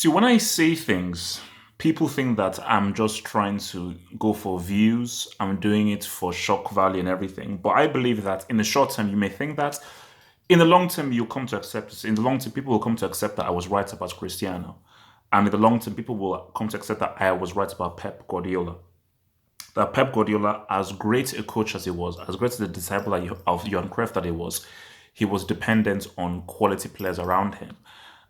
See, when I say things, people think that I'm just trying to go for views. I'm doing it for shock value and everything. But I believe that in the short term, you may think that. In the long term, you'll come to accept it. In the long term, people will come to accept that I was right about Cristiano. And in the long term, people will come to accept that I was right about Pep Guardiola. That Pep Guardiola, as great a coach as he was, as great as the disciple of Johan Cruyff that he was dependent on quality players around him.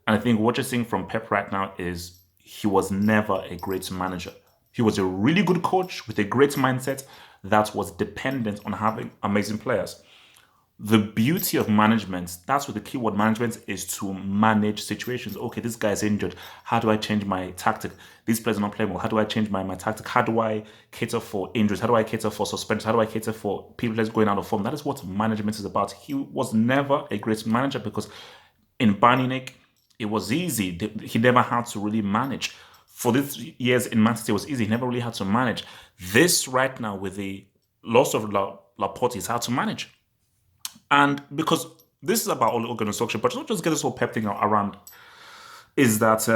And I think what you're seeing from Pep right now is he was never a great manager. He was a really good coach with a great mindset that was dependent on having amazing players. The beauty of management, that's what the keyword management is, to manage situations. Okay, this guy's injured. How do I change my tactic? These players are not playing well. How do I change my tactic? How do I cater for injuries? How do I cater for suspensions? How do I cater for people that's going out of form? That is what management is about. He was never a great manager because in Bayern Munich, it was easy. He never had to really manage. For these years in Man City, it was easy. He never really had to manage. This right now, with the loss of Laporte, is how to manage. And because this is about all organization, but don't just get this whole pep thing around, is that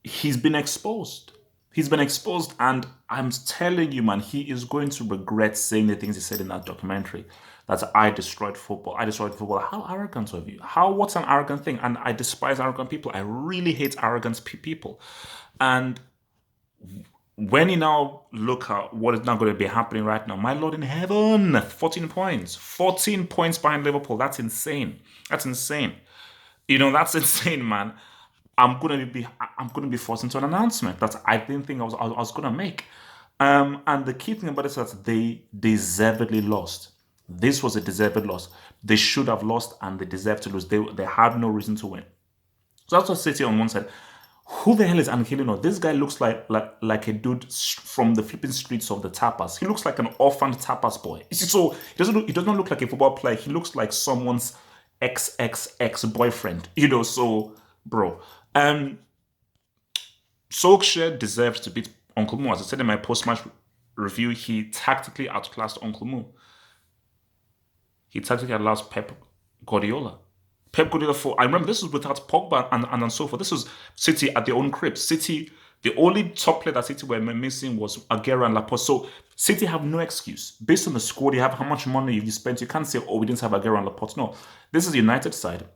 he's been exposed. He's been exposed, and I'm telling you, man, he is going to regret saying the things he said in that documentary. That I destroyed football. I destroyed football. How arrogant of you? What's an arrogant thing? And I despise arrogant people. I really hate arrogant people. And when you now look at what is now going to be happening right now, my Lord in heaven, 14 points. 14 points behind Liverpool. That's insane. That's insane. That's insane, man. I'm gonna be forced into an announcement that I didn't think I was gonna make. And the key thing about it is that they deservedly lost. This was a deserved loss. They should have lost and they deserved to lose. They had no reason to win. So that's what City on one side. Who the hell is Angelino? This guy looks like a dude from the flipping streets of the tapas. He looks like an orphaned tapas boy. So he doesn't look like a football player. He looks like someone's ex boyfriend. So bro. Solskjaer deserves to beat Uncle Mo. As I said in my post-match review, he tactically outclassed Uncle Mo. He tactically outclassed Pep Guardiola. Pep Guardiola I remember this was without Pogba and so forth. This was City at their own crib. City, the only top player that City were missing was Aguero and Laporte. So City have no excuse. Based on the squad you have, how much money you spent, you can't say, oh, we didn't have Aguero and Laporte. No. This is United side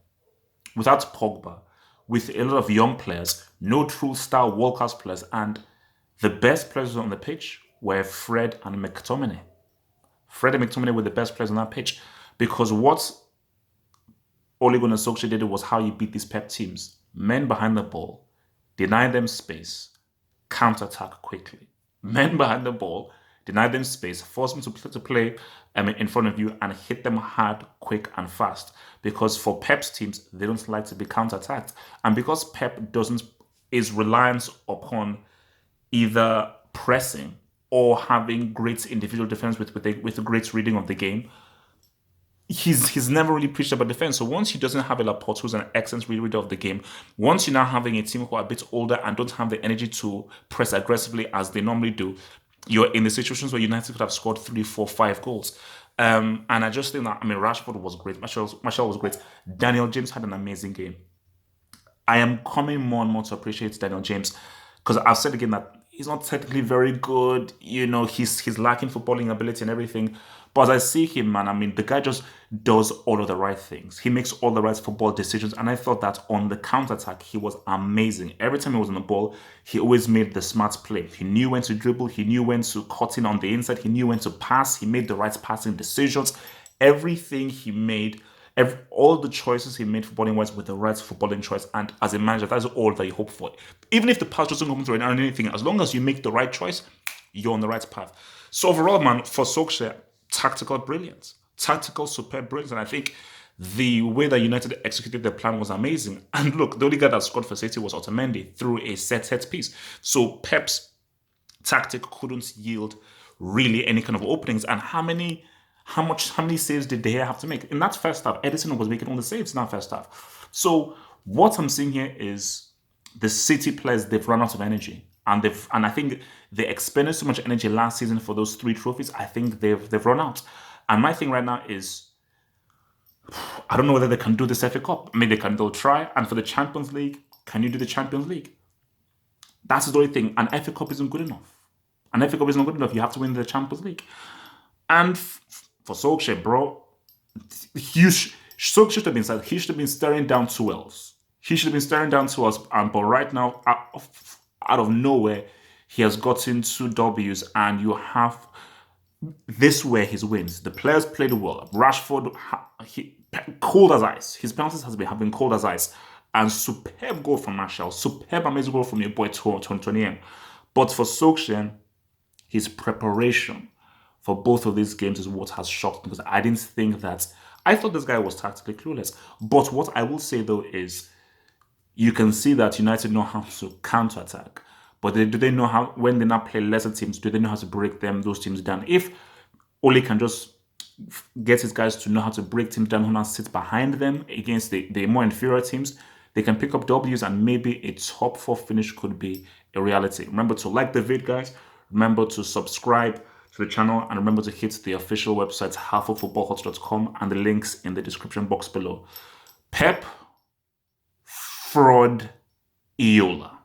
without Pogba, with a lot of young players, no true star world-class players, and the best players on the pitch were Fred and McTominay. Fred and McTominay were the best players on that pitch because what Ole Gunnar Solskjaer did was how you beat these Pep teams. Men behind the ball, deny them space, counter-attack quickly. Men behind the ball, deny them space, force them to play in front of you and hit them hard, quick, and fast. Because for Pep's teams, they don't like to be counter-attacked. And because Pep is reliant upon either pressing or having great individual defense with a great reading of the game, he's never really preached about defense. So once he doesn't have a Laporte who's an excellent reader of the game, once you're now having a team who are a bit older and don't have the energy to press aggressively as they normally do, you're in the situations where United could have scored 3, 4, 5 goals. And I just think that, Rashford was great. Martial was great. Daniel James had an amazing game. I am coming more and more to appreciate Daniel James because I've said again that he's not technically very good. He's lacking footballing ability and everything. But as I see him, man, the guy just does all of the right things. He makes all the right football decisions. And I thought that on the counter-attack, he was amazing. Every time he was on the ball, he always made the smart play. He knew when to dribble. He knew when to cut in on the inside. He knew when to pass. He made the right passing decisions. Everything he made, all the choices he made footballing-wise with the right footballing choice. And as a manager, that's all that you hope for. Even if the pass doesn't come through anything, as long as you make the right choice, you're on the right path. So overall, man, for Solskjaer, tactical brilliance, tactical superb brilliance. And I think the way that United executed their plan was amazing. And look, the only guy that scored for City was Otamendi through a set piece. So Pep's tactic couldn't yield really any kind of openings. And how many saves did De Gea have to make? In that first half, Edison was making all the saves in that first half. So what I'm seeing here is the City players, they've run out of energy. And I think they expended so much energy last season for those 3 trophies. I think they've run out. And my thing right now is, I don't know whether they can do this FA Cup. They'll try. And for the Champions League, can you do the Champions League? That's the only thing. An FA Cup isn't good enough. An FA Cup is not good enough. You have to win the Champions League. And for Solskjaer, bro, Solskjaer should have been said. He should have been staring down 2 L's. He should have been staring down 2 L's. But right now, out of nowhere, he has gotten 2 W's, and you have this where his wins. The players played well. Rashford, cold as ice. His penalties have been cold as ice. And superb goal from Martial. Superb, amazing goal from your boy Tony. But for Solskjaer, his preparation for both of these games is what has shocked me, because I didn't think that. I thought this guy was tactically clueless. But what I will say though is, you can see that United know how to counter-attack. But do they know how, when they now play lesser teams, do they know how to break those teams down? If Ole can just get his guys to know how to break teams down, who now sit behind them against the more inferior teams, they can pick up W's, and maybe a top 4 finish could be a reality. Remember to like the vid, guys. Remember to subscribe to the channel, and remember to hit the official website, halfoffootballhot.com, and the links in the description box below. Pep, fraud, Iola.